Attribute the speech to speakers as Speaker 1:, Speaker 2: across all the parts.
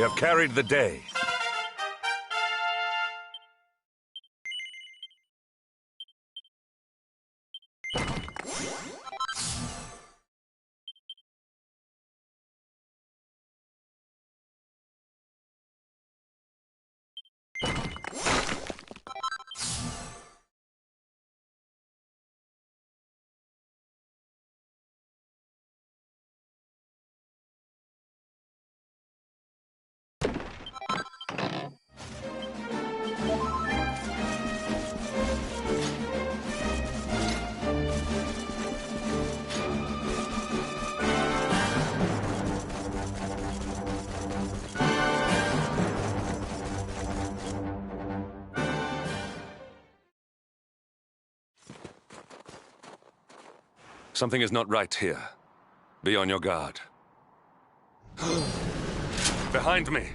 Speaker 1: We have carried the day. Something is not right here. Be on your guard. Behind me!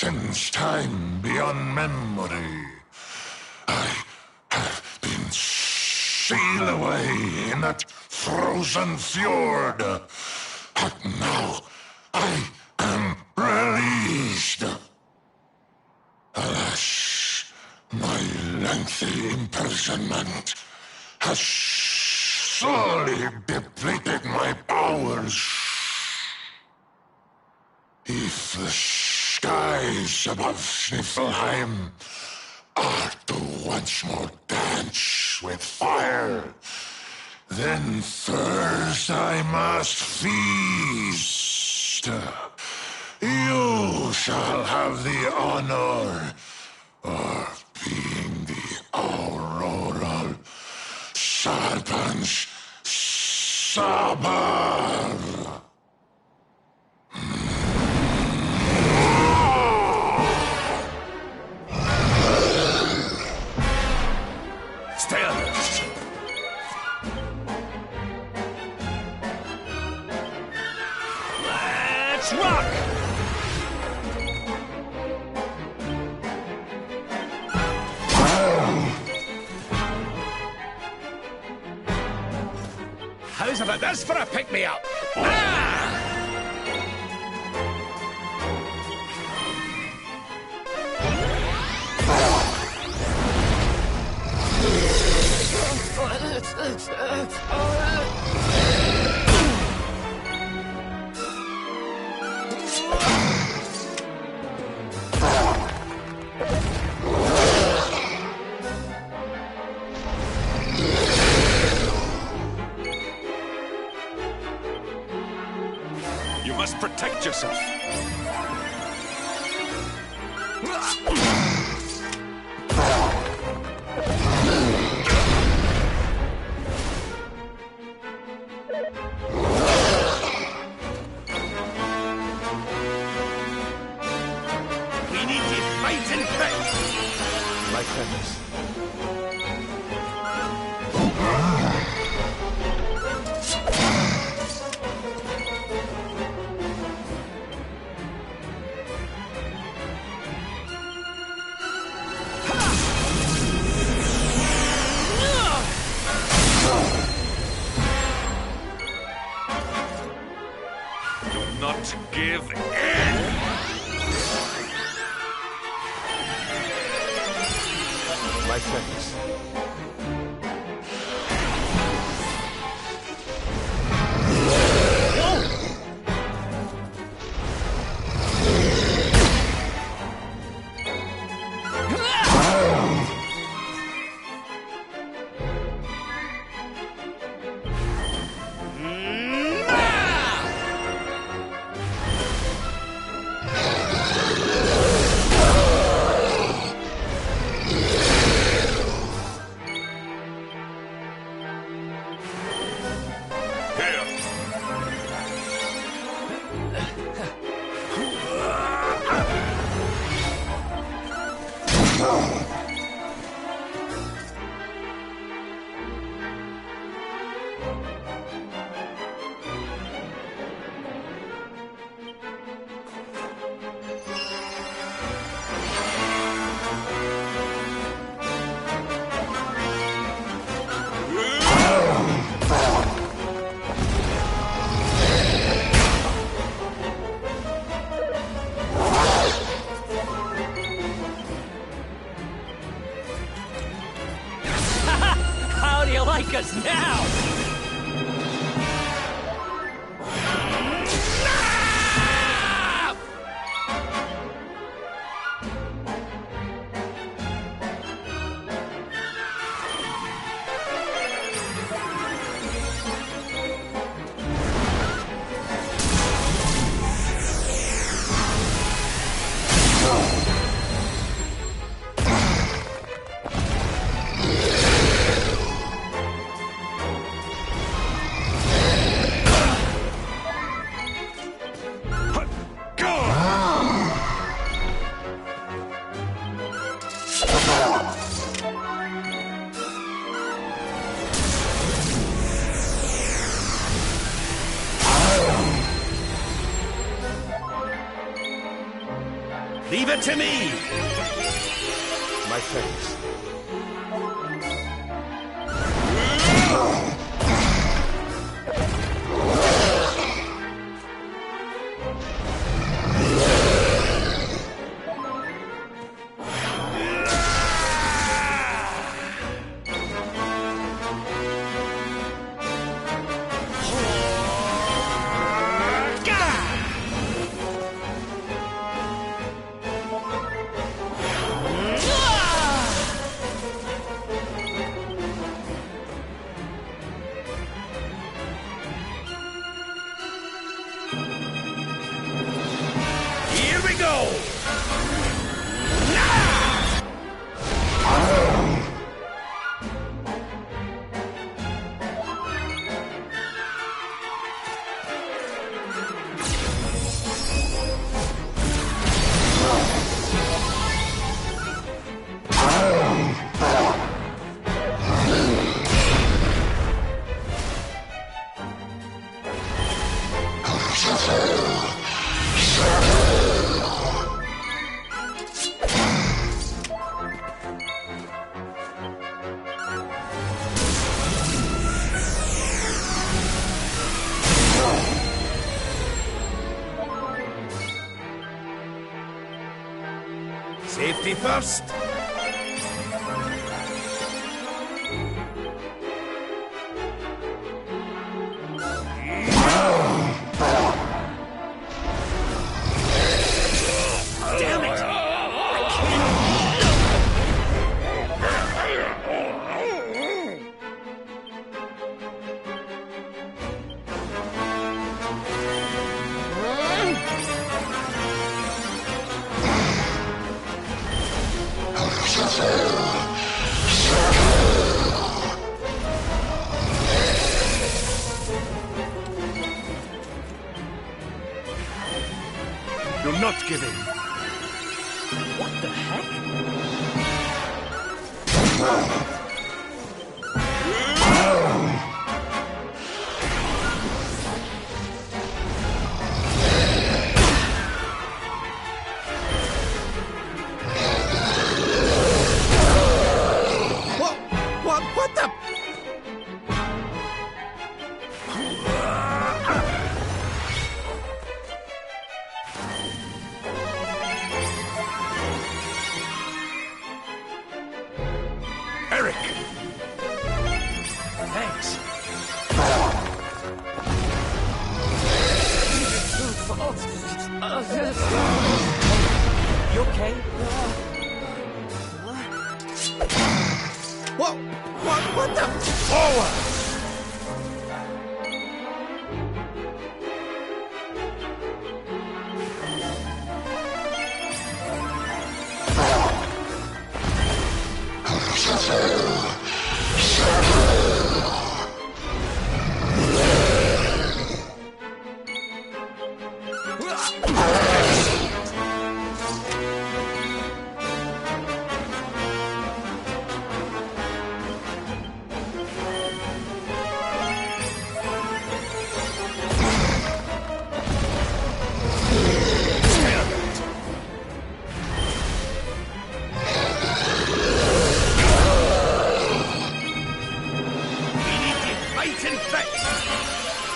Speaker 2: Since time beyond memory, I have been sealed away in that frozen fjord. But now I am released. Alas, my lengthy imprisonment has slowly depleted my powers. If the skies above Sniffelheim are to once more dance with fire, then first I must feast. You shall have the honor of being the auroral serpent's supper.
Speaker 1: Stay alert! Let's rock! How's about this for a pick-me-up? Ah! You must protect yourself. We need to fight and fight. My goodness. Do not give in! My goodness. Because now... Leave it to me!
Speaker 3: My thanks.
Speaker 1: Here we go! Safety first. Damn it! Do not give in. What the heck? What the?
Speaker 2: Eric!
Speaker 1: Thanks. You okay? What the?
Speaker 2: Forward!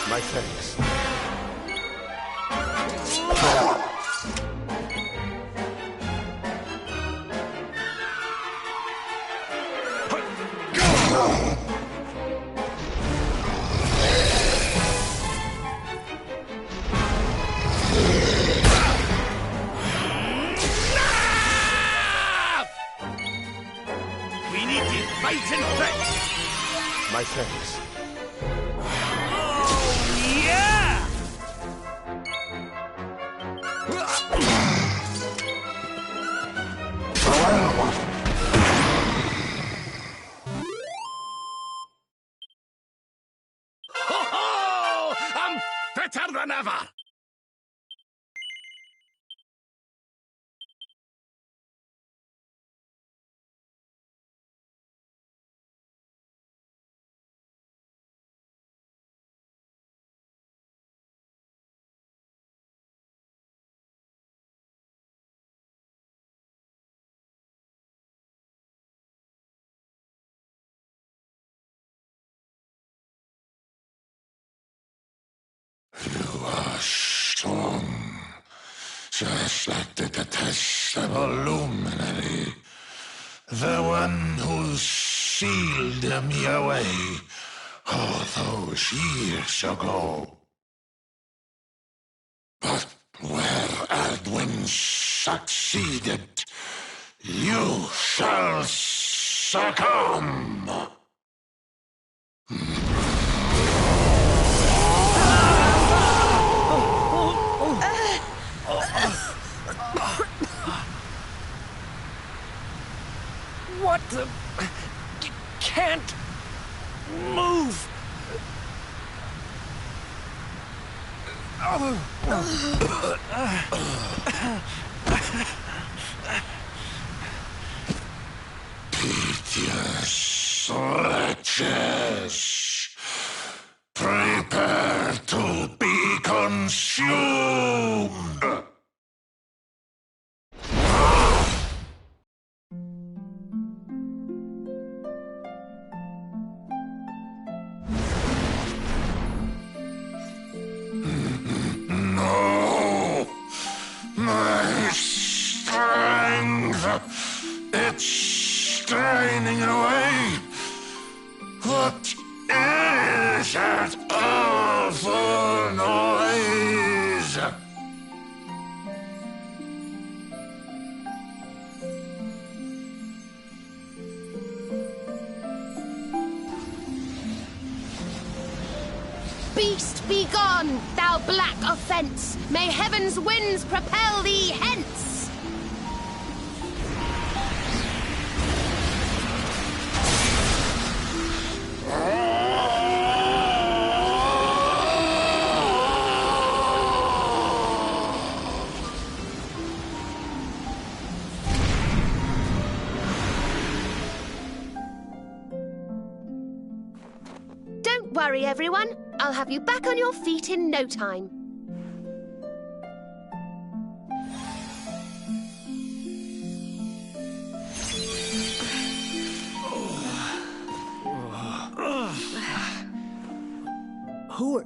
Speaker 3: My thanks.
Speaker 1: fighting fit!
Speaker 3: My thanks.
Speaker 1: Oh, yeah! Ho-ho! I'm fitter than ever!
Speaker 2: You are strong, just like the detestable luminary, the one who sealed me away all those years ago. But where Aldwin succeeded, you shall succumb.
Speaker 1: What the... Can't... move!
Speaker 2: Piteous wretches, prepare to be consumed! No! My strength! It's straining away! What is that awful noise?
Speaker 4: Beast, be gone, thou black offence! May heaven's winds propel thee hence! Don't worry, everyone. I'll have you back on your feet in no time.
Speaker 1: Who are...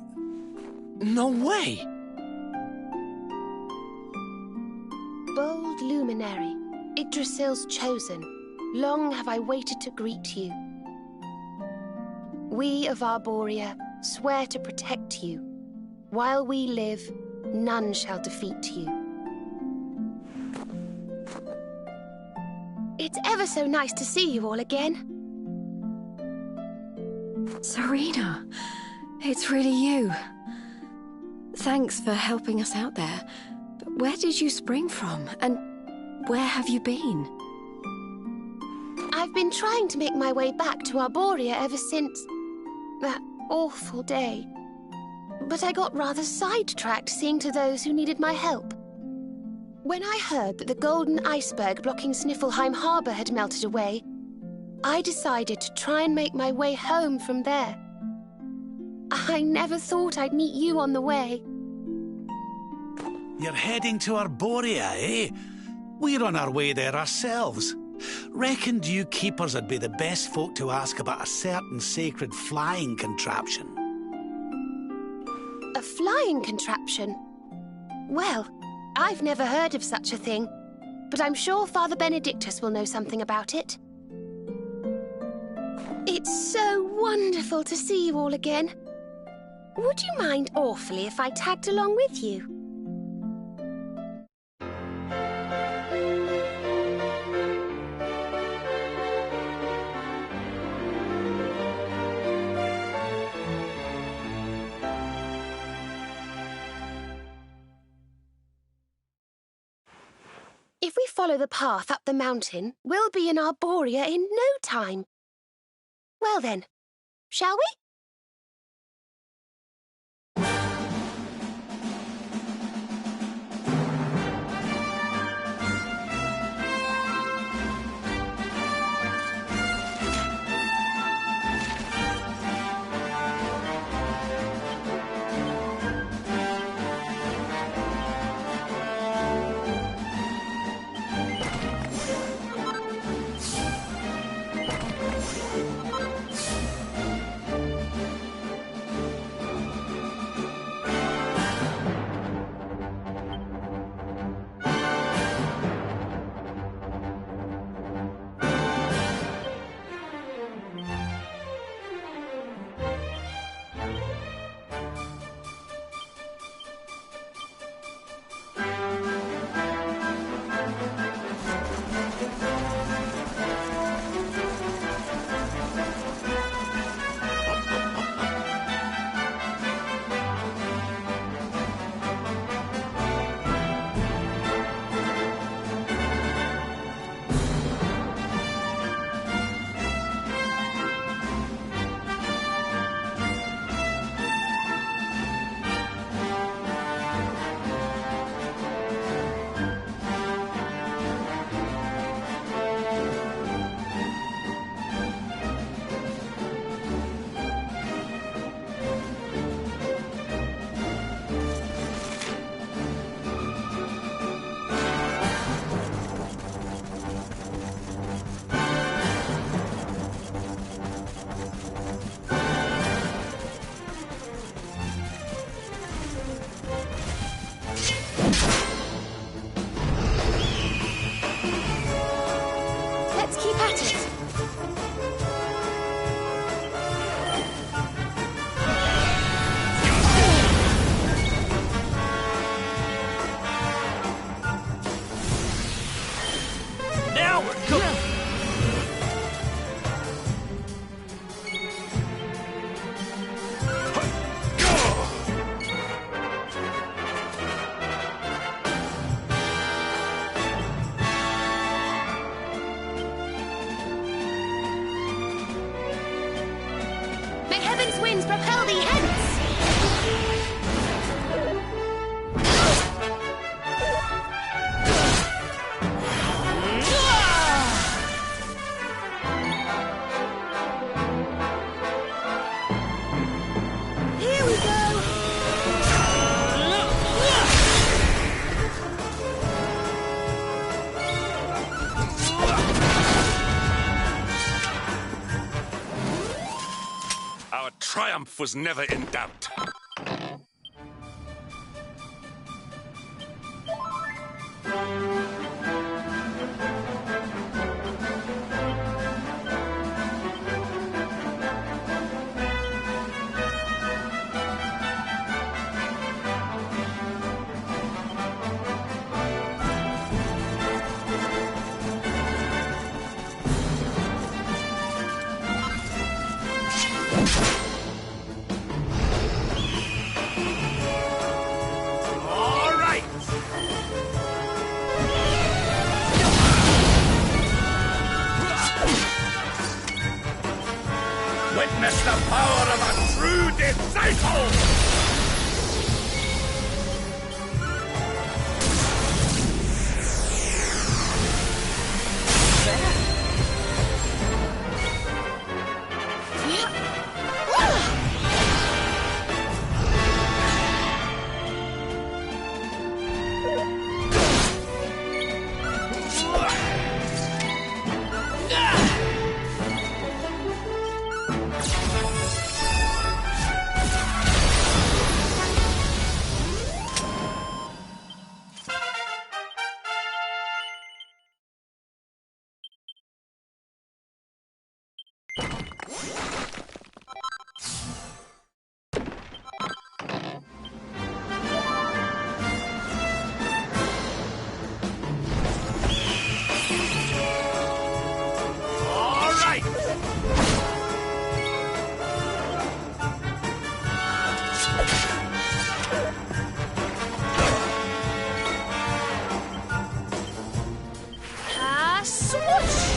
Speaker 1: No way!
Speaker 4: Bold luminary, Yggdrasil's chosen, long have I waited to greet you. We of Arborea swear to protect you. While we live, none shall defeat you. It's ever so nice to see you all again.
Speaker 5: Serena, it's really you. Thanks for helping us out there. But where did you spring from? And where have you been?
Speaker 4: I've been trying to make my way back to Arborea ever since that awful day. But I got rather sidetracked seeing to those who needed my help. When I heard that the golden iceberg blocking Sniffelheim Harbour had melted away, I decided to try and make my way home from there. I never thought I'd meet you on the way.
Speaker 1: You're heading to Arborea, eh? We're on our way there ourselves. Reckoned you keepers would be the best folk to ask about a certain sacred flying contraption.
Speaker 4: A flying contraption? Well, I've never heard of such a thing, but I'm sure Father Benedictus will know something about it. It's so wonderful to see you all again. Would you mind awfully if I tagged along with you? follow the path up the mountain, we'll be in Arboria in no time. Well then, shall we? Winds propel thee hence! Here we go!
Speaker 2: Our triumph was never in doubt. Witness the power of a true disciple!
Speaker 4: swoosh!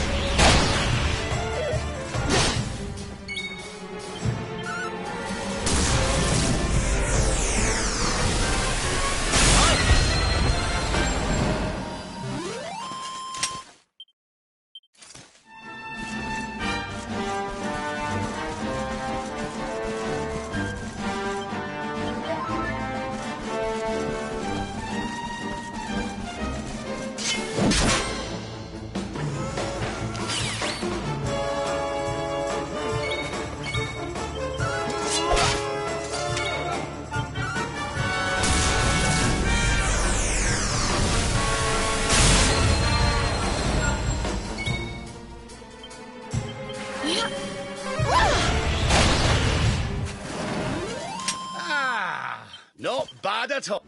Speaker 2: Not bad at all.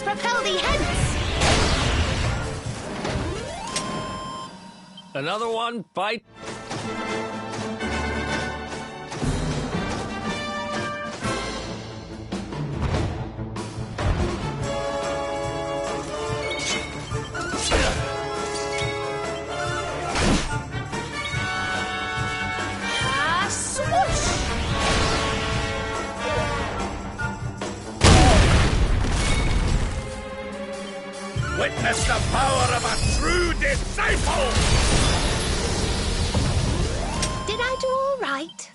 Speaker 4: Propel thee hence!
Speaker 6: Another one, bite.
Speaker 2: Witness the power of a true disciple!
Speaker 4: Did I do all right?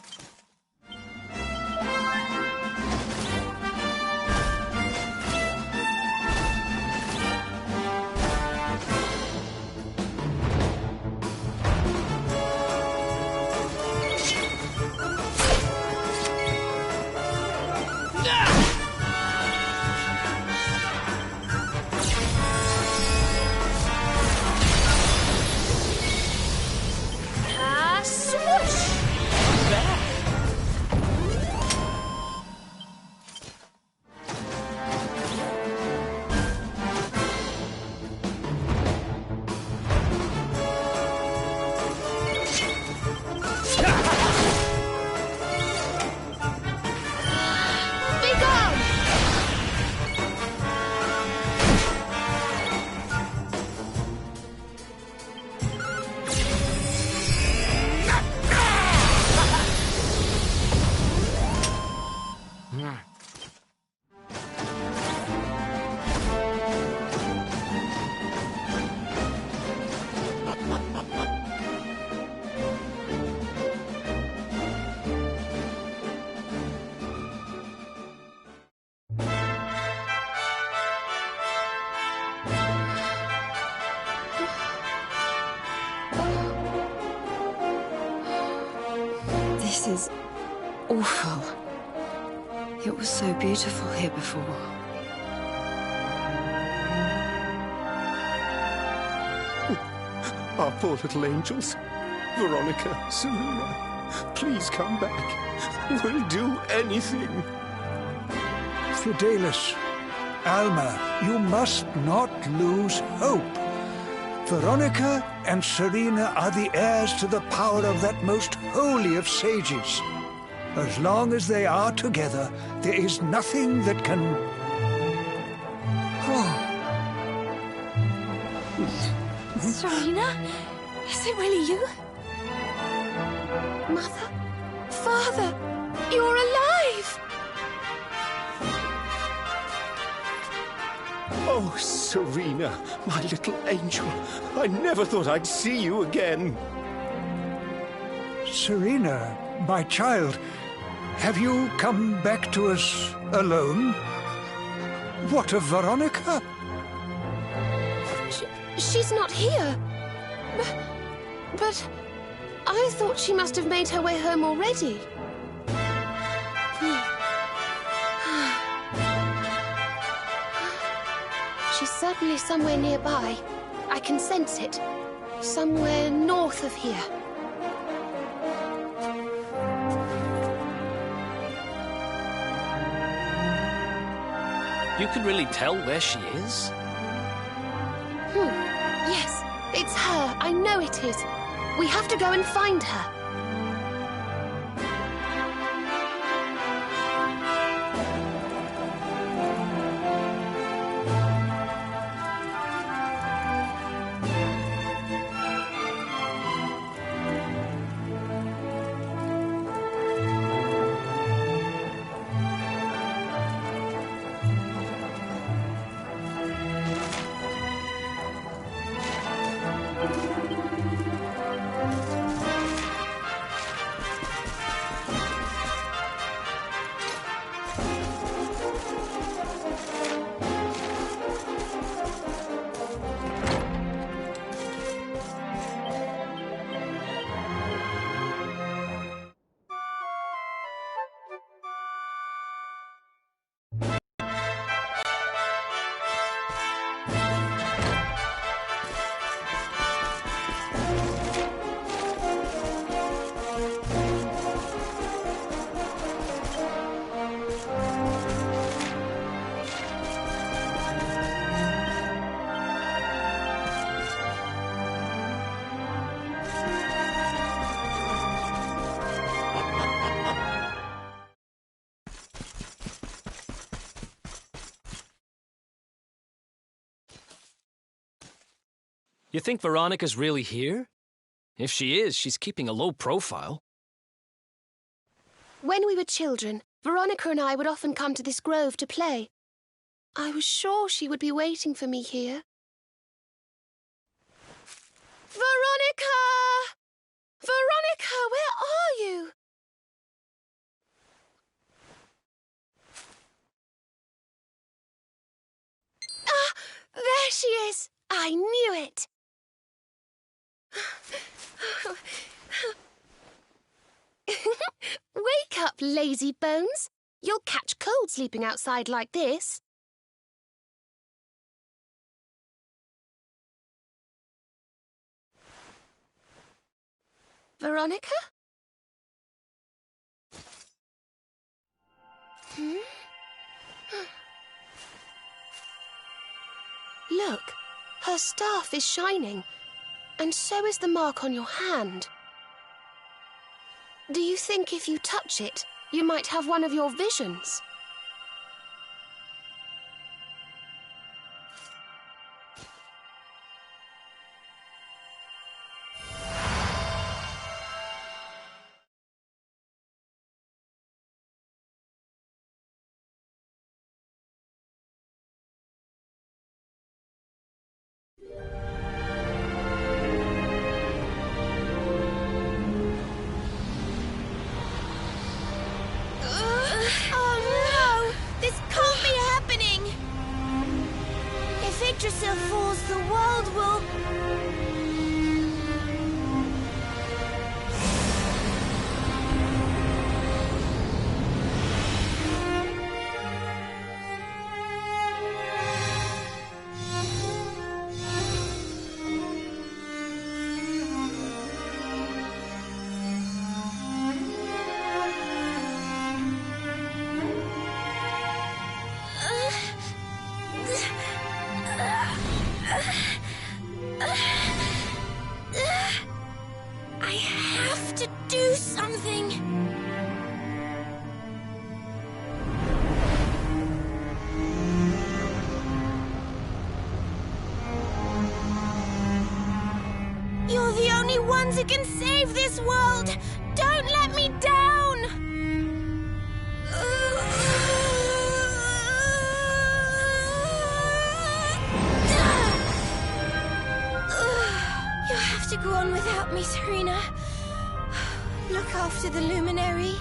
Speaker 5: This is awful. It was so beautiful here before.
Speaker 3: Our poor little angels. Veronica, Serena, please come back. We'll do anything.
Speaker 7: Fidelis, Alma, you must not lose hope.
Speaker 6: Veronica and Serena are the heirs to the power of that most holy of sages. As long as they are together, there is nothing that can...
Speaker 5: Serena? Is it really you?
Speaker 4: Mother? Father? You're alive!
Speaker 3: Oh, Serena, my little angel. I never thought I'd see you again.
Speaker 6: Serena, my child, have you come back to us alone? What of Veronica?
Speaker 4: She's not here. But I thought she must have made her way home already. She's certainly somewhere nearby. I can sense it. Somewhere north of here.
Speaker 7: You can really tell where she is?
Speaker 4: Yes, it's her. I know it is. We have to go and find her.
Speaker 7: You think Veronica's really here? If she is, she's keeping a low profile.
Speaker 4: When we were children, Veronica and I would often come to this grove to play. I was sure she would be waiting for me here. Veronica! Veronica, where are you? Ah, there she is! I knew it! Wake up, lazy bones. You'll catch cold sleeping outside like this. Veronica? Look, her staff is shining, and so is the mark on your hand. Do you think if you touch it, you might have one of your visions?
Speaker 8: Yggdrasil falls, the world will... to do something! You're the only ones who can save this world! Don't let me down! You'll have to go on without me, Serena. Look after the luminary.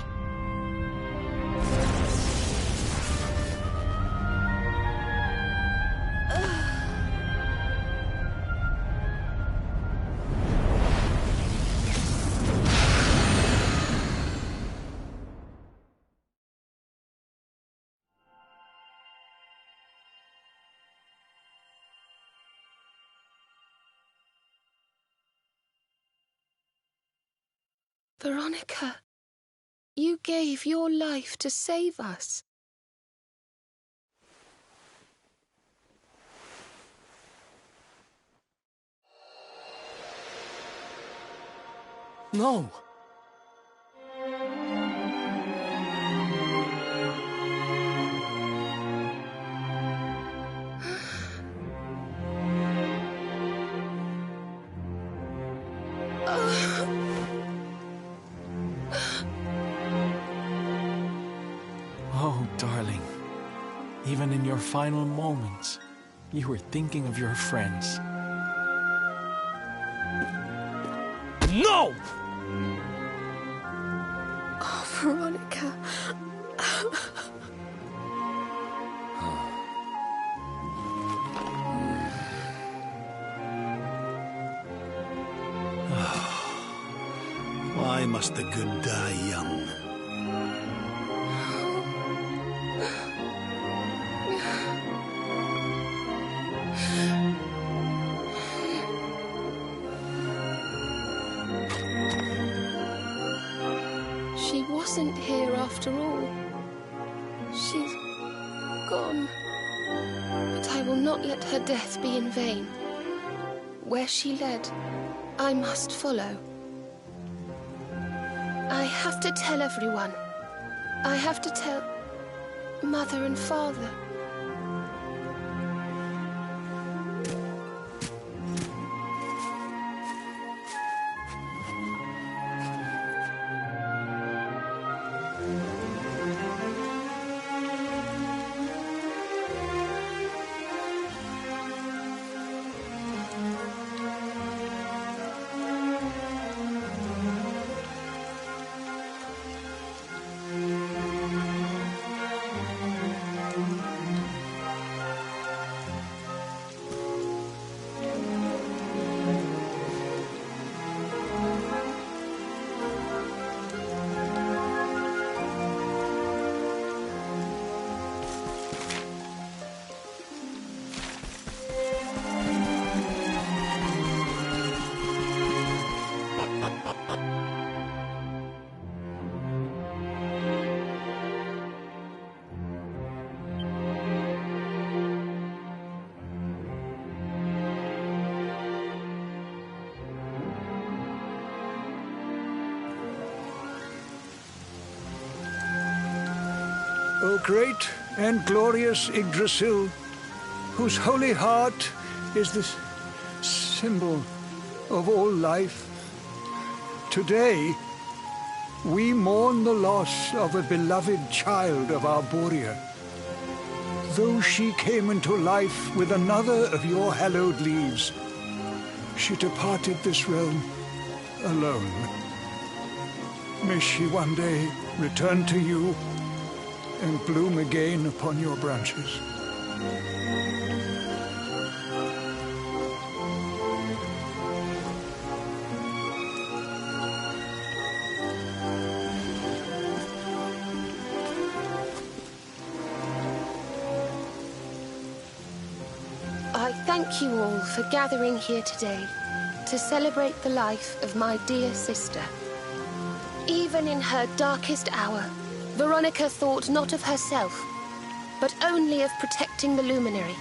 Speaker 4: Veronica, you gave your life to save us.
Speaker 7: No! Oh, darling. Even in your final moments, you were thinking of your friends. No!
Speaker 5: Oh, Veronica.
Speaker 1: Why must the good die young?
Speaker 4: She wasn't here after all. She's gone. But I will not let her death be in vain. Where she led, I must follow. I have to tell everyone. I have to tell Mother and Father.
Speaker 6: O great and glorious Yggdrasil, whose holy heart is the symbol of all life, today we mourn the loss of a beloved child of Arborea. Though she came into life with another of your hallowed leaves, she departed this realm alone. May she one day return to you and bloom again upon your branches.
Speaker 4: I thank you all for gathering here today to celebrate the life of my dear sister. Even in her darkest hour, Veronica thought not of herself, but only of protecting the luminary.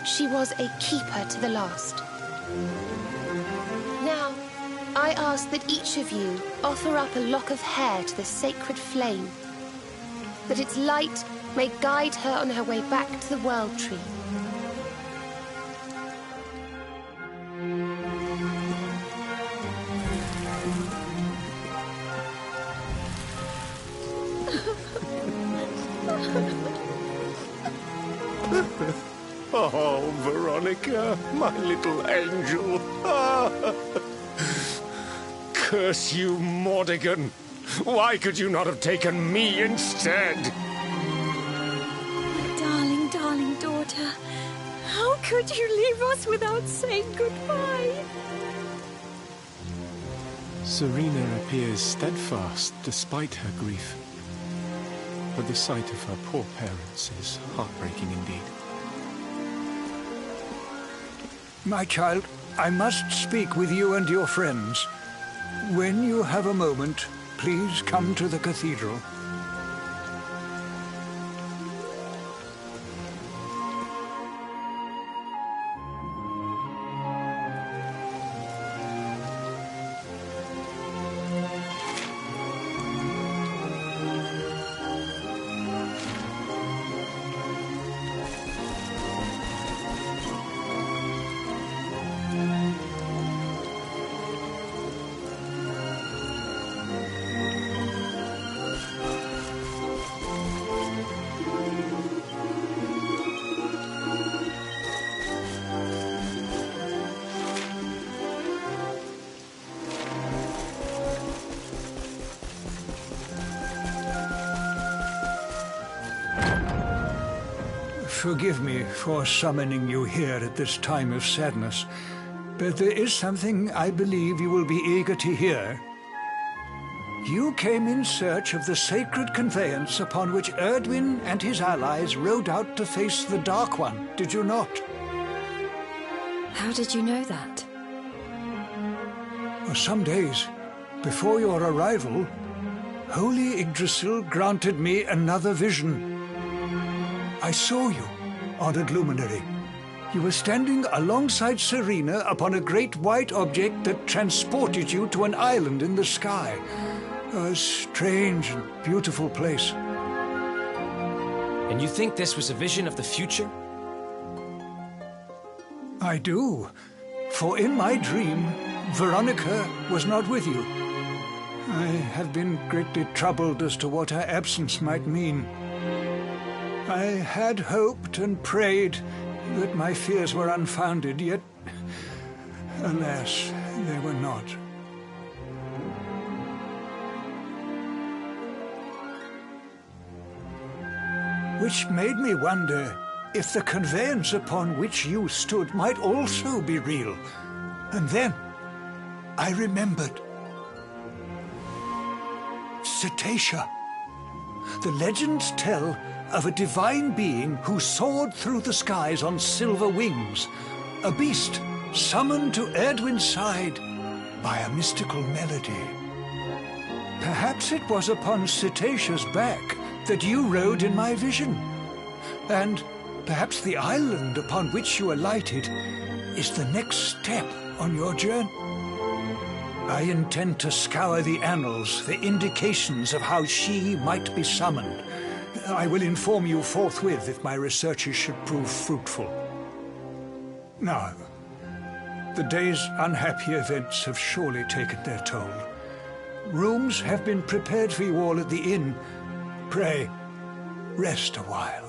Speaker 4: She was a keeper to the last. Now, I I ask that each of you offer up a lock of hair to the sacred flame, that its light may guide her on her way back to the World Tree.
Speaker 3: Oh, Veronica, my little angel. Curse you, Mordigan. Why could you not have taken me instead?
Speaker 5: My darling, darling daughter. How could you leave us without saying goodbye?
Speaker 7: Serena appears steadfast despite her grief. But the sight of her poor parents is heartbreaking indeed.
Speaker 6: My child, I must speak with you and your friends. When you have a moment, please come to the cathedral. Forgive me for summoning you here at this time of sadness, but there is something I believe you will be eager to hear. You came in search of the sacred conveyance upon which Erdwin and his allies rode out to face the Dark One, did you not?
Speaker 5: How did you know that?
Speaker 6: For some days before your arrival, Holy Yggdrasil granted me another vision. I saw you, honored luminary. You were standing alongside Serena upon a great white object that transported you to an island in the sky. A strange and beautiful place.
Speaker 9: And you think this was a vision of the future?
Speaker 6: I do. For in my dream, Veronica was not with you. I have been greatly troubled as to what her absence might mean. I had hoped and prayed that my fears were unfounded, yet, alas, they were not. Which made me wonder if the conveyance upon which you stood might also be real. And then I remembered. Cetacea. The legends tell of a divine being who soared through the skies on silver wings, a beast summoned to Erdwin's side by a mystical melody. Perhaps it was upon Cetacea's back that you rode in my vision, and perhaps the island upon which you alighted is the next step on your journey. I intend to scour the annals for indications of how she might be summoned. I will inform you forthwith if my researches should prove fruitful. Now, the day's unhappy events have surely taken their toll. Rooms have been prepared for you all at the inn. Pray, rest a while.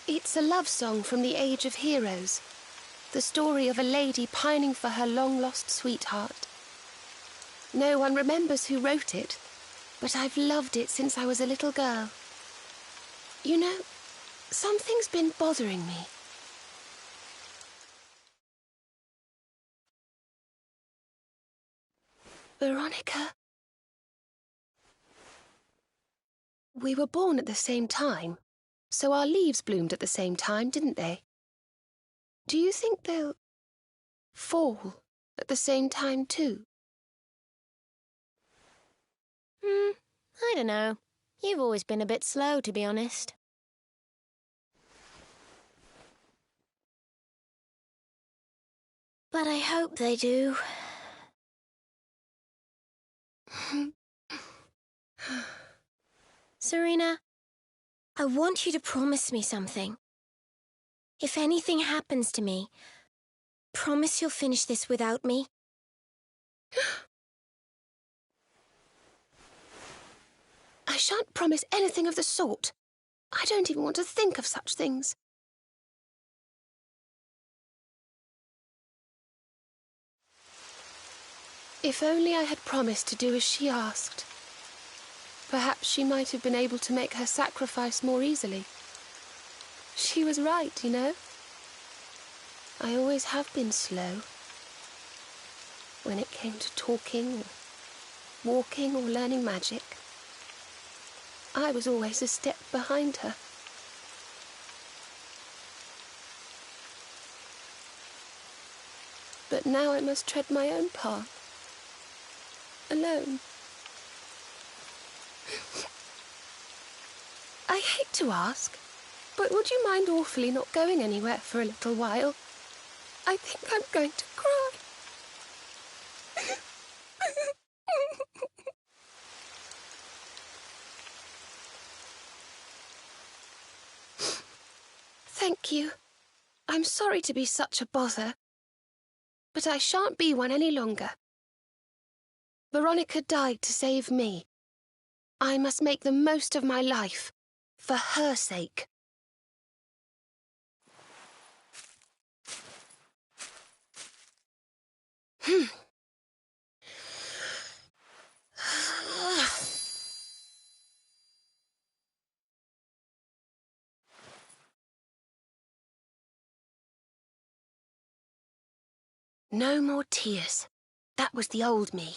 Speaker 4: It's a love song from the Age of Heroes. The story of a lady pining for her long-lost sweetheart. No one remembers who wrote it, but I've loved it since I was a little girl. You know, something's been bothering me. Veronica? We were born at the same time, so our leaves bloomed at the same time, didn't they? Do you think they'll fall at the same time too?
Speaker 8: I don't know. You've always been a bit slow, to be honest. But I hope they do. Serena, I want you to promise me something. If anything happens to me, promise you'll finish this without me.
Speaker 4: I shan't promise anything of the sort. I don't even want to think of such things. If only I had promised to do as she asked. Perhaps she might have been able to make her sacrifice more easily. She was right, you know. I always have been slow. When it came to talking, or walking, or learning magic, I was always a step behind her. But now I must tread my own path, alone. I hate to ask, but would you mind awfully not going anywhere for a little while? I think I'm going to cry. Thank you. I'm sorry to be such a bother, but I shan't be one any longer. Veronica died to save me. I must make the most of my life, for her sake. No more tears. That was the old me.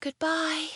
Speaker 4: Goodbye.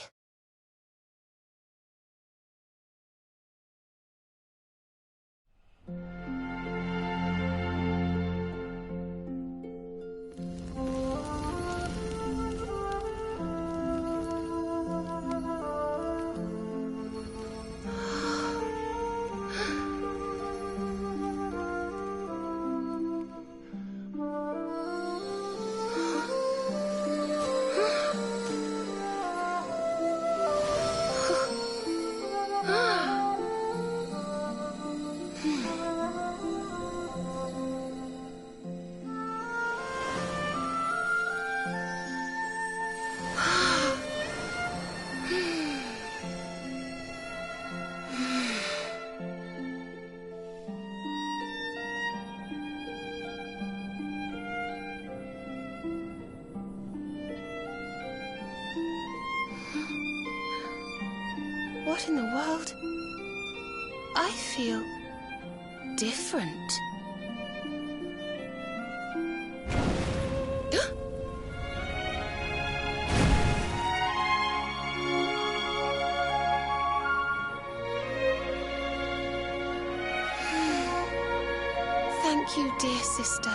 Speaker 4: What in the world? I feel different. Thank you, dear sister.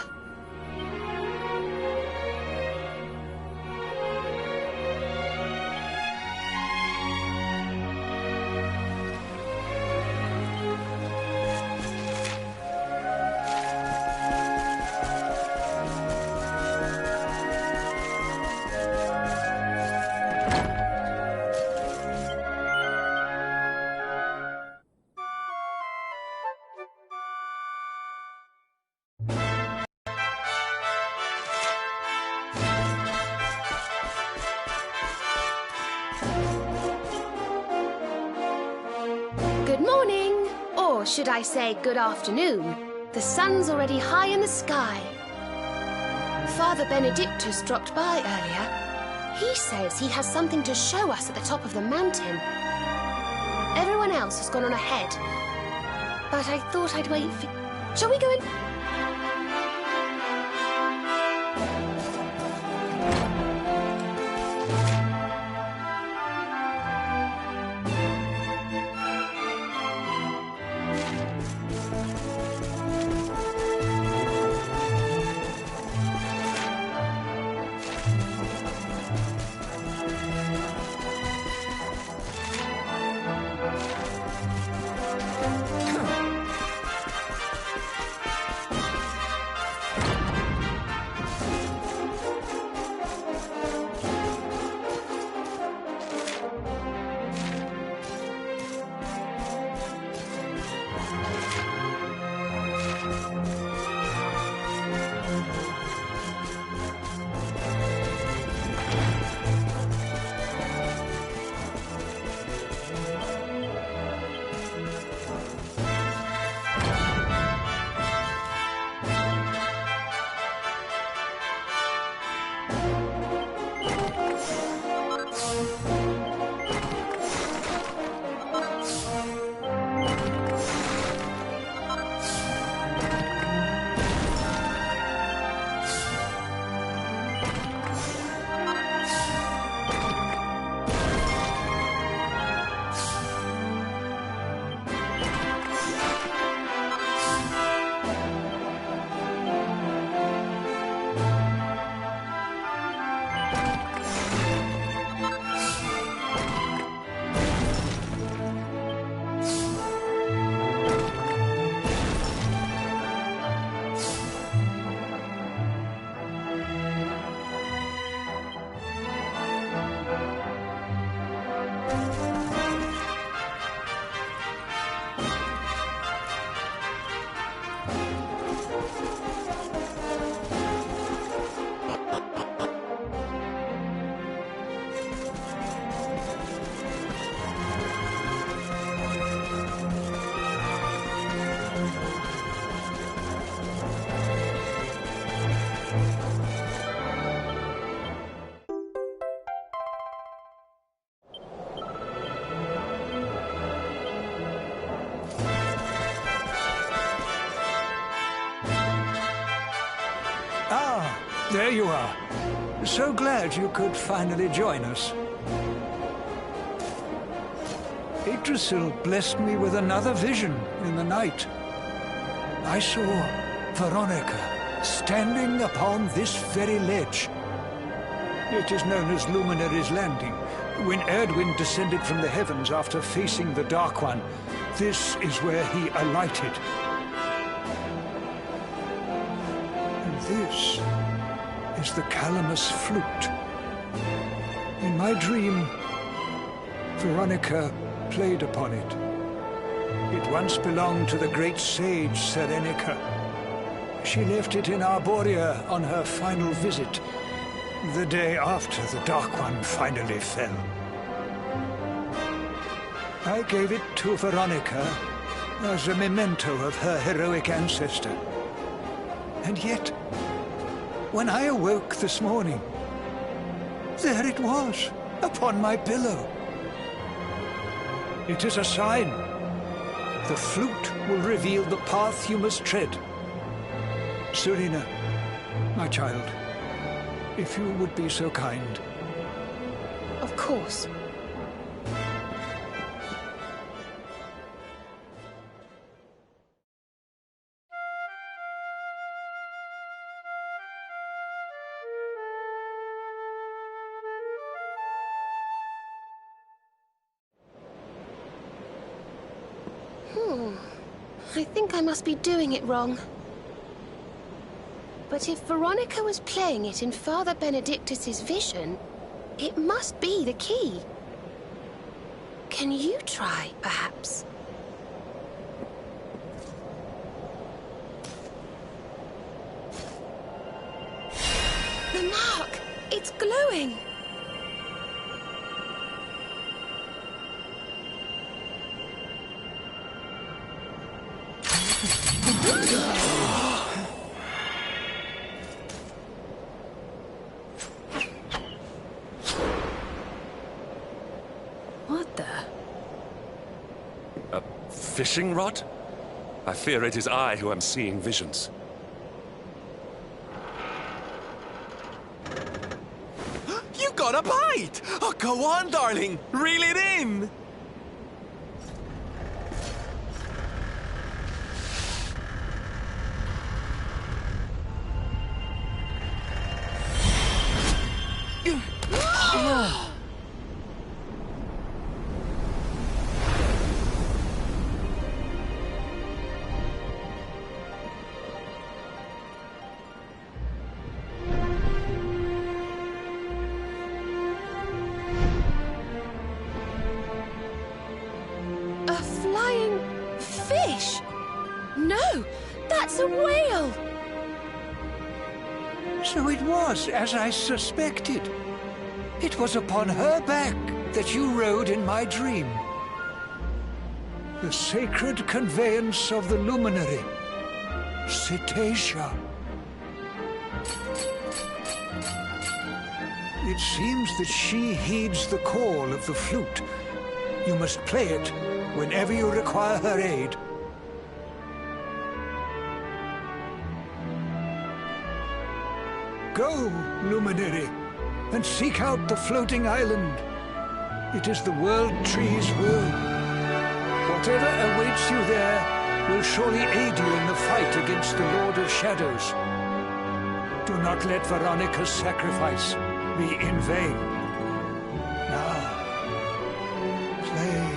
Speaker 4: Good morning, or should I say good afternoon? The sun's already high in the sky. Father Benedictus dropped by earlier. He says he has something to show us at the top of the mountain. Everyone else has gone on ahead, but I thought I'd wait for... Shall we go in?
Speaker 6: There you are. So glad you could finally join us. Yggdrasil blessed me with another vision in the night. I saw Veronica standing upon this very ledge. It is known as Luminary's Landing. When Erdwin descended from the heavens after facing the Dark One, this is where he alighted. And this is the Calamus flute. In my dream, Veronica played upon it. It once belonged to the great sage Serenica. She left it in Arborea on her final visit, the day after the Dark One finally fell. I gave it to Veronica as a memento of her heroic ancestor. And yet, when I awoke this morning, there it was, upon my pillow. It is a sign. The flute will reveal the path you must tread. Serena, my child, if you would be so kind.
Speaker 4: Of course. I think I must be doing it wrong. But if Veronica was playing it in Father Benedictus's vision, it must be the key. Can you try, perhaps? The mark! It's glowing!
Speaker 5: What the?
Speaker 10: A fishing rod? I fear it is I who am seeing visions.
Speaker 11: You got a bite! Oh, go on, darling! Reel it in!
Speaker 4: A flying fish? No, that's a whale!
Speaker 6: So it was as I suspected. It was upon her back that you rode in my dream. The sacred conveyance of the luminary, Cetacea. It seems that she heeds the call of the flute. You must play it whenever you require her aid. Go, luminary, and seek out the floating island. It is the World Tree's will. Whatever awaits you there will surely aid you in the fight against the Lord of Shadows. Do not let Veronica's sacrifice be in vain. Now, play.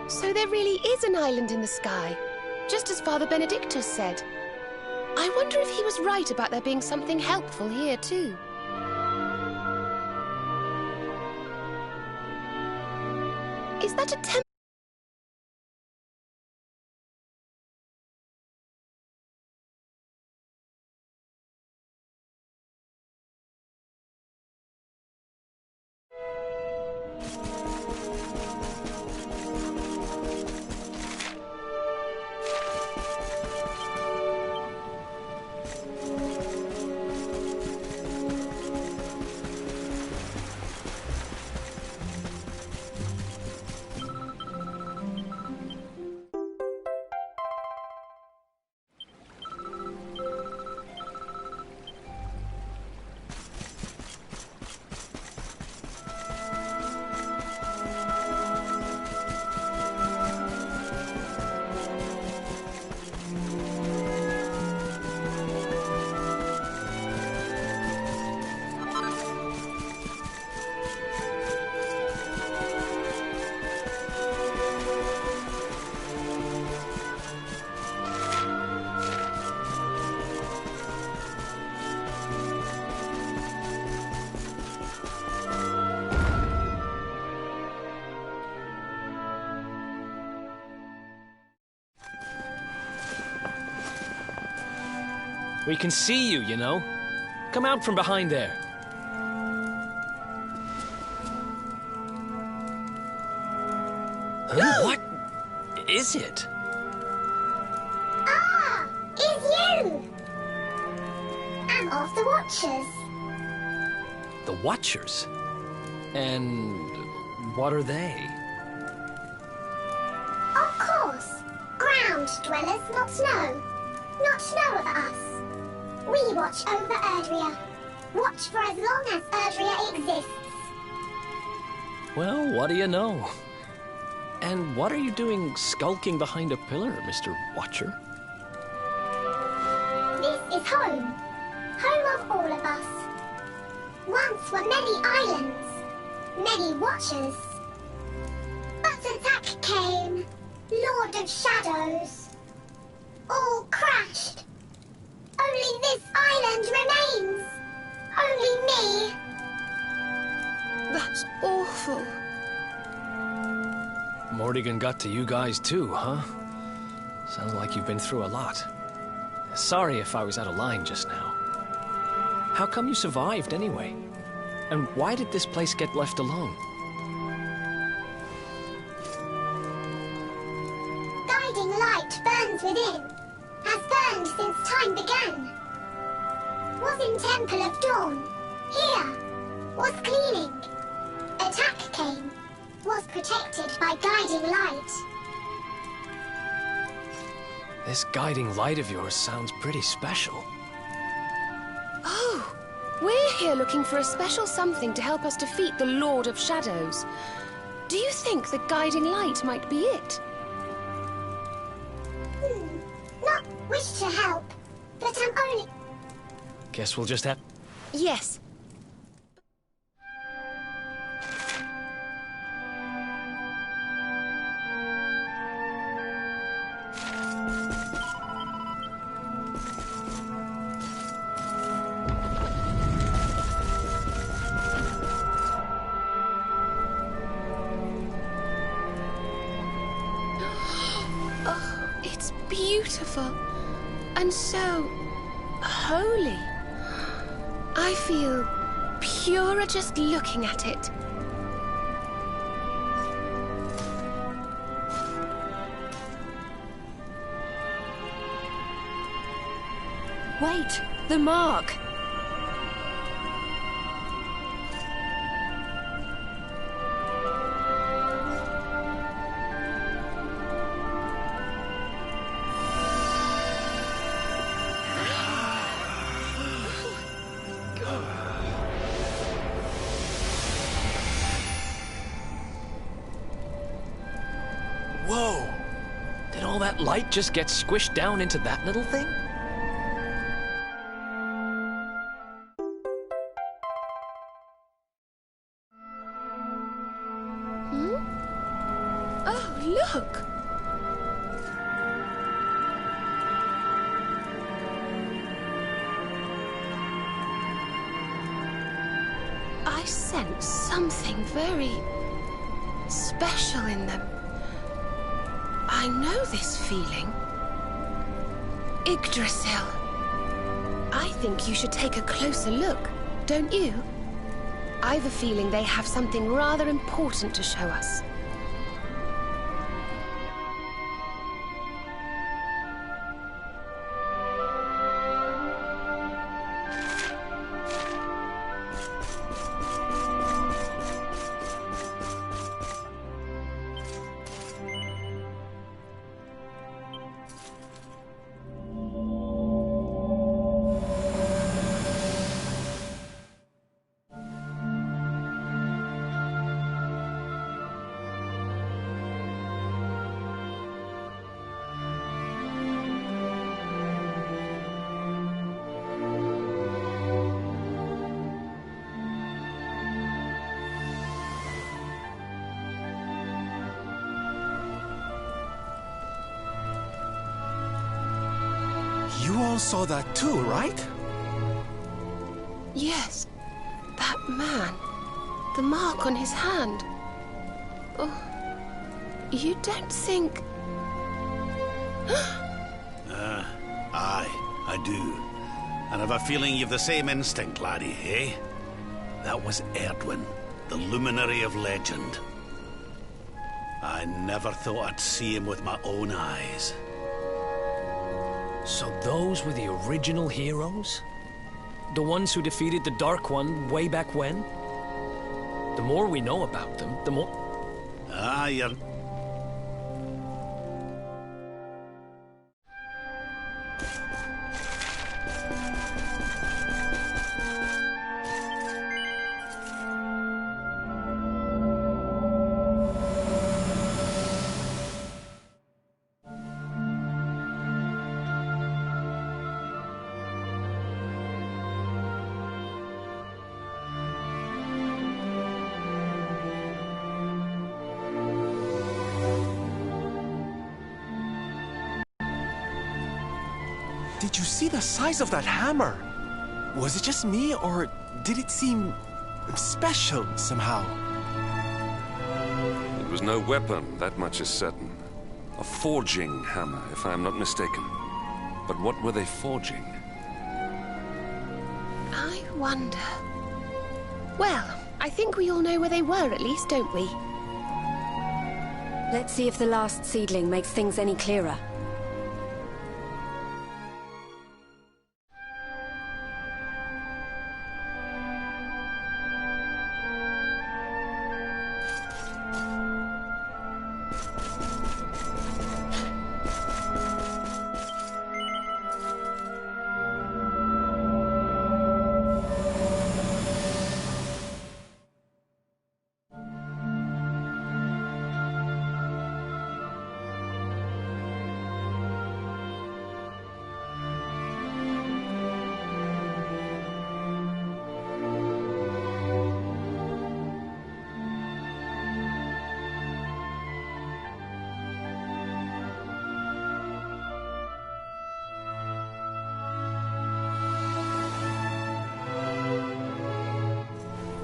Speaker 4: So there really is an island in the sky, just as Father Benedictus said. I wonder if he was right about there being something helpful here too. Is that a temple?
Speaker 9: We can see you, you know. Come out from behind there. Huh? What is it?
Speaker 12: Ah! It's you! I'm of the Watchers.
Speaker 9: The Watchers? And what are they?
Speaker 12: Of course. Ground dwellers, not snow. Not snow of us. We watch over Erdrea. Watch for as long as Erdrea exists.
Speaker 9: Well, what do you know? And what are you doing skulking behind a pillar, Mr. Watcher?
Speaker 12: This is home. Home of all of us. Once were many islands. Many Watchers. But attack came. Lord of Shadows. All crashed. Only this island remains. Only me.
Speaker 4: That's awful.
Speaker 9: Morrigan got to you guys too, huh? Sounds like you've been through a lot. Sorry if I was out of line just now. How come you survived anyway? And why did this place get left alone?
Speaker 12: Guiding light burns within. Has burned since time began. Was in Temple of Dawn. Here. Was cleaning. Attack came. Was protected by guiding light.
Speaker 9: This guiding light of yours sounds pretty special.
Speaker 4: Oh, we're here looking for a special something to help us defeat the Lord of Shadows. Do you think the guiding light might be it?
Speaker 12: Not wish to help, but I'm only...
Speaker 9: Guess we'll just have...
Speaker 4: Yes. Oh, it's beautiful and so holy. I feel purer just looking at it. Wait, the mark.
Speaker 9: Whoa! Did all that light just get squished down into that little thing?
Speaker 4: Oh, look! I sense something very special in them. I know this feeling. Yggdrasil. I think you should take a closer look, don't you? I've a feeling they have something rather important to show us.
Speaker 11: You all saw that too, right?
Speaker 4: Yes, that man. The mark on his hand. Oh, you don't think...
Speaker 1: Aye, I do. And I've a feeling you've the same instinct, laddie, eh? That was Erdwin, the luminary of legend. I never thought I'd see him with my own eyes.
Speaker 9: So those were the original heroes? The ones who defeated the Dark One way back when? The more we know about them, the more...
Speaker 1: Ah, you're...
Speaker 11: Did you see the size of that hammer? Was it just me, or did it seem special somehow?
Speaker 10: It was no weapon, that much is certain. A forging hammer, if I am not mistaken. But what were they forging?
Speaker 4: I wonder... Well, I think we all know where they were at least, don't we?
Speaker 5: Let's see if the last seedling makes things any clearer.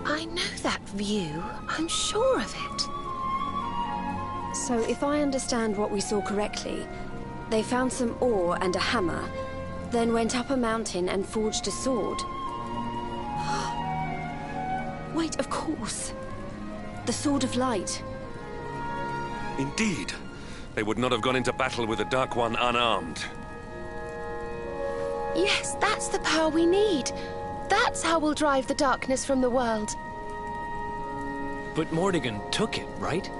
Speaker 4: I know that view. I'm sure of it.
Speaker 5: So if I understand what we saw correctly, they found some ore and a hammer, then went up a mountain and forged a sword. Wait, of course. The Sword of Light.
Speaker 10: Indeed. They would not have gone into battle with the Dark One unarmed.
Speaker 4: Yes, that's the power we need. That's how we'll drive the darkness from the world.
Speaker 9: But Mordegon took it, right?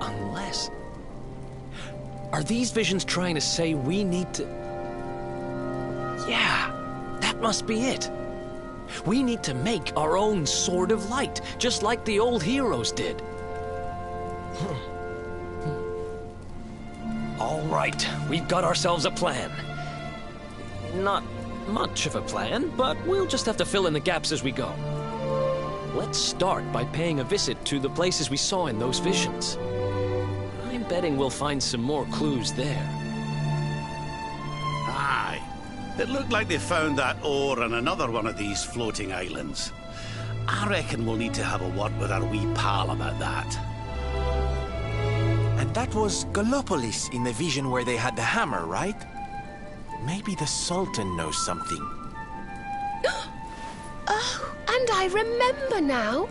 Speaker 9: Unless... Are these visions trying to say we need to... Yeah, that must be it. We need to make our own Sword of Light, just like the old heroes did. All right, we've got ourselves a plan. Not much of a plan, but we'll just have to fill in the gaps as we go. Let's start by paying a visit to the places we saw in those visions. betting we'll find some more clues there.
Speaker 1: Aye. It looked like they found that ore on another one of these floating islands. I reckon we'll need to have a word with our wee pal about that.
Speaker 11: And that was Gallopolis in the vision where they had the hammer, right? Maybe the Sultan knows something.
Speaker 4: Oh, and I remember now.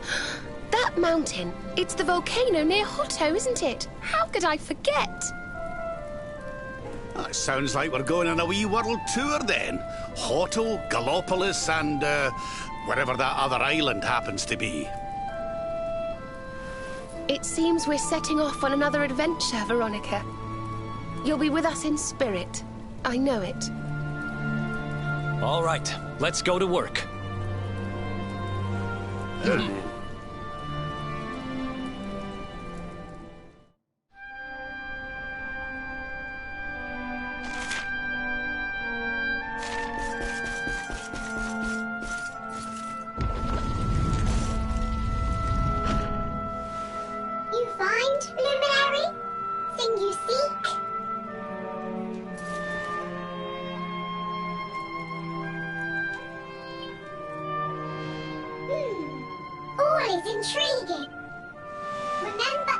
Speaker 4: That mountain, it's the volcano near Hotto, isn't it? How could I forget?
Speaker 1: That sounds like we're going on a wee world tour then. Hotto, Gallopolis, and wherever that other island happens to be.
Speaker 4: It seems we're setting off on another adventure, Veronica. You'll be with us in spirit. I know it.
Speaker 9: All right, let's go to work.
Speaker 12: You find, Luminary? Thing you seek? All is intriguing. Remember...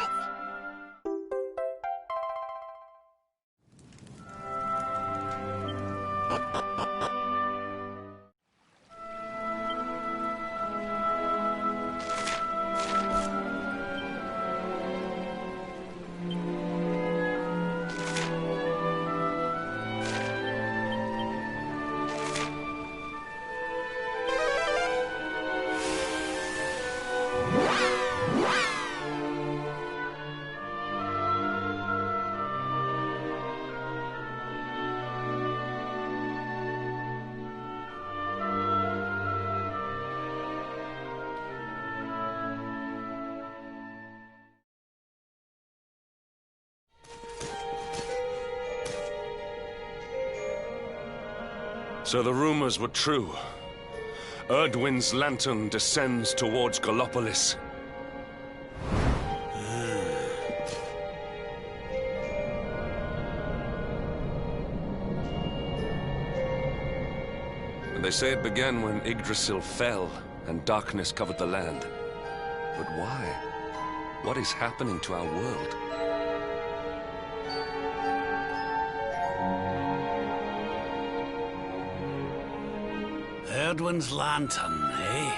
Speaker 10: So the rumors were true. Erdwin's lantern descends towards Gallopolis. And they say it began when Yggdrasil fell and darkness covered the land. But why? What is happening to our world?
Speaker 1: Erdwin's lantern, eh?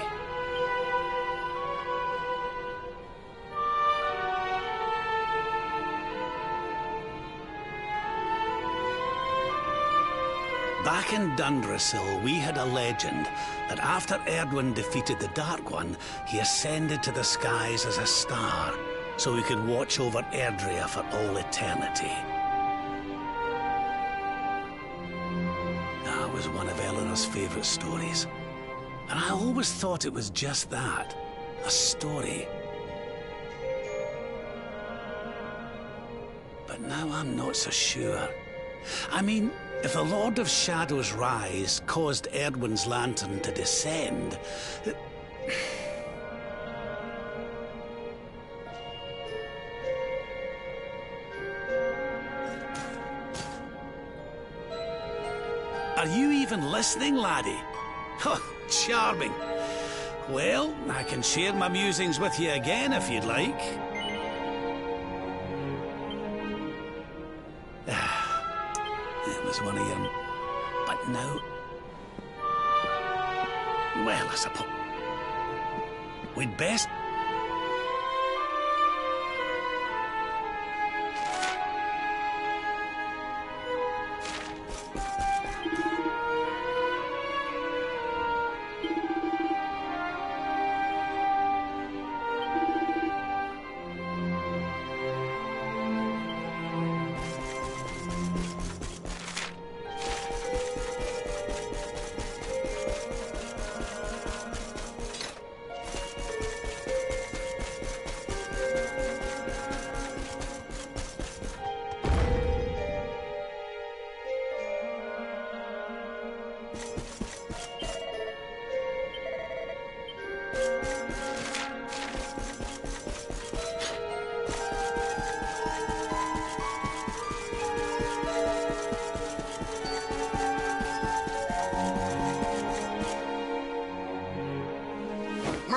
Speaker 1: Back in Dundrasil, we had a legend that after Erdwin defeated the Dark One, he ascended to the skies as a star, so he could watch over Erdrea for all eternity. That was one of Eleanor's favorite stories. And I always thought it was just that, a story. But now I'm not so sure. I mean, if the Lord of Shadow's rise caused Erdwin's lantern to descend... Are you even listening, laddie? Oh, charming. Well, I can share my musings with you again if you'd like. It was one of your... But no. Well, I suppose... We'd best...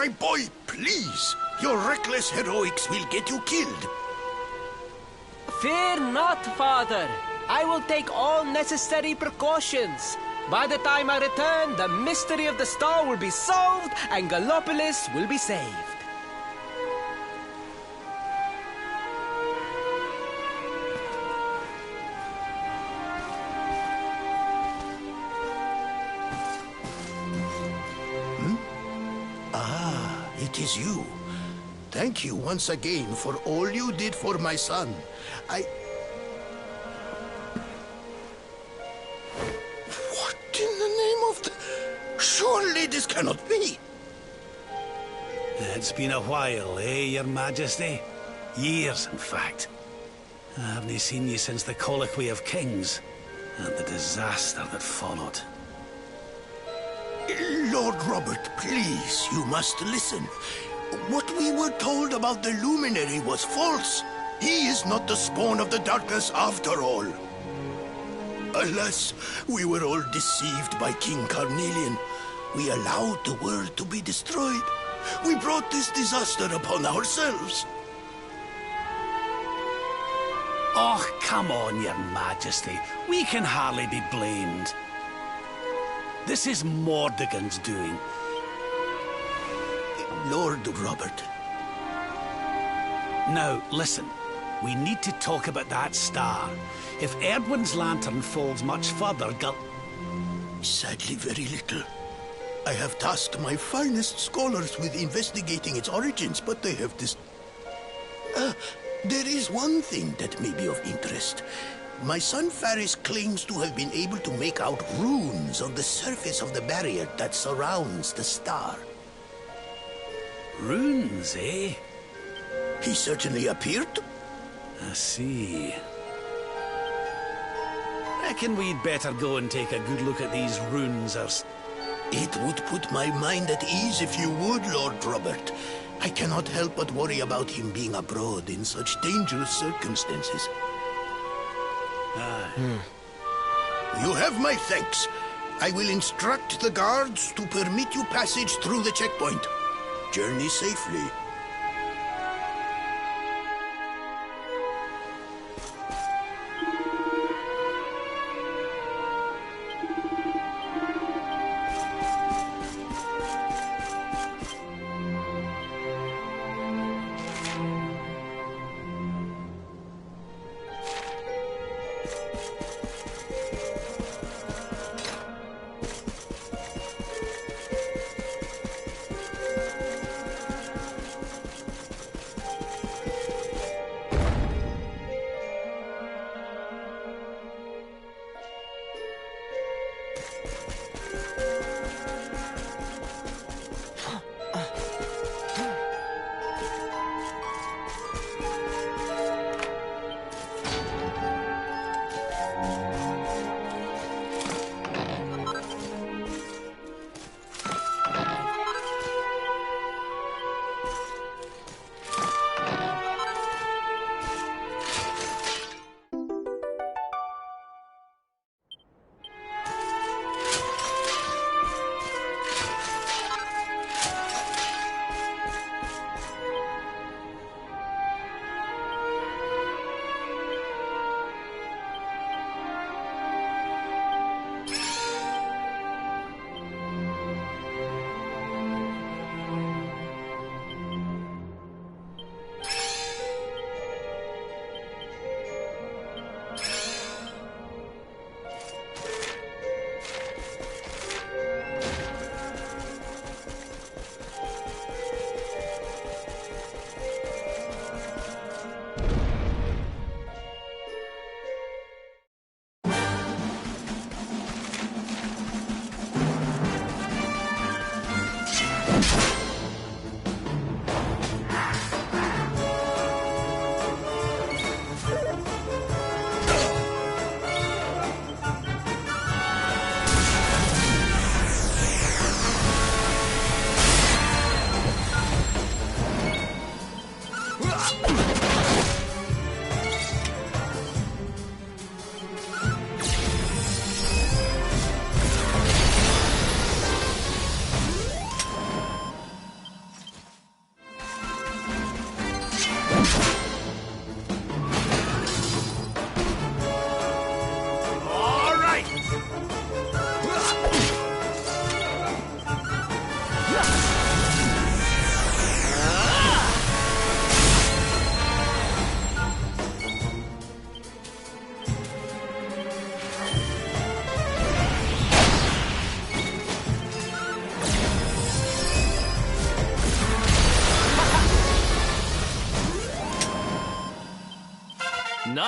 Speaker 2: my boy, please! Your reckless heroics will get you killed.
Speaker 13: Fear not, Father. I will take all necessary precautions. By the time I return, the mystery of the star will be solved and Gallopolis will be saved.
Speaker 2: It is you. Thank you once again for all you did for my son. What in the name of the... Surely this cannot be.
Speaker 1: It's been a while, Your Majesty? Years, in fact. I haven't seen you since the Colloquy of Kings and the disaster that followed.
Speaker 2: Lord Robert, please, you must listen. What we were told about the Luminary was false. He is not the spawn of the darkness after all. Alas, we were all deceived by King Carnelian. We allowed the world to be destroyed. We brought this disaster upon ourselves.
Speaker 1: Oh, come on, Your Majesty. We can hardly be blamed. This is Mordegon's doing.
Speaker 2: Lord Robert.
Speaker 1: Now, listen. We need to talk about that star. If Erdwin's lantern falls much further,
Speaker 2: Sadly, very little. I have tasked my finest scholars with investigating its origins, but they have there is one thing that may be of interest. My son Faris claims to have been able to make out runes on the surface of the barrier that surrounds the star.
Speaker 1: Runes, eh?
Speaker 2: He certainly appeared to.
Speaker 1: I see. Reckon we'd better go and take a good look at these runes,
Speaker 2: It would put my mind at ease if you would, Lord Robert. I cannot help but worry about him being abroad in such dangerous circumstances. You have my thanks. I will instruct the guards to permit you passage through the checkpoint. Journey safely.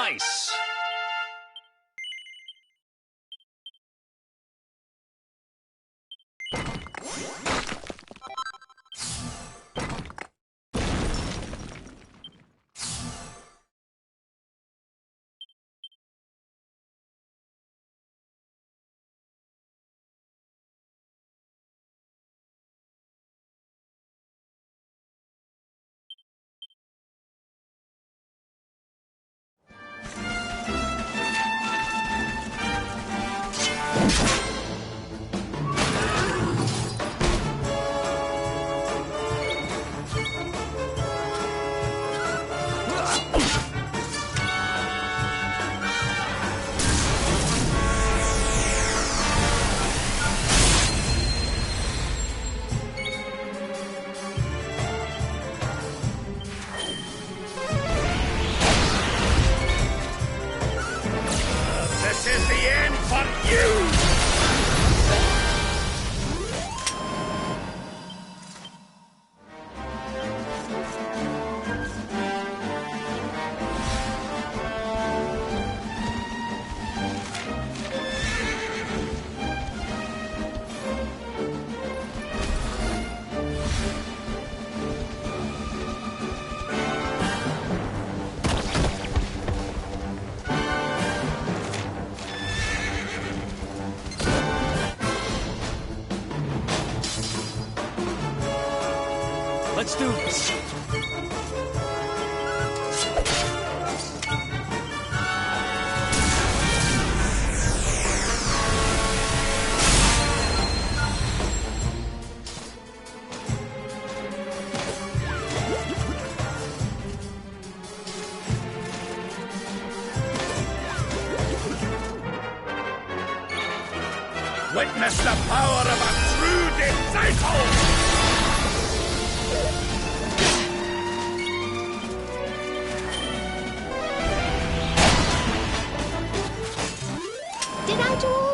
Speaker 9: Nice!
Speaker 1: This is the end for you!
Speaker 9: Let's do this.
Speaker 1: Witness the power of a true disciple!
Speaker 4: Did I do all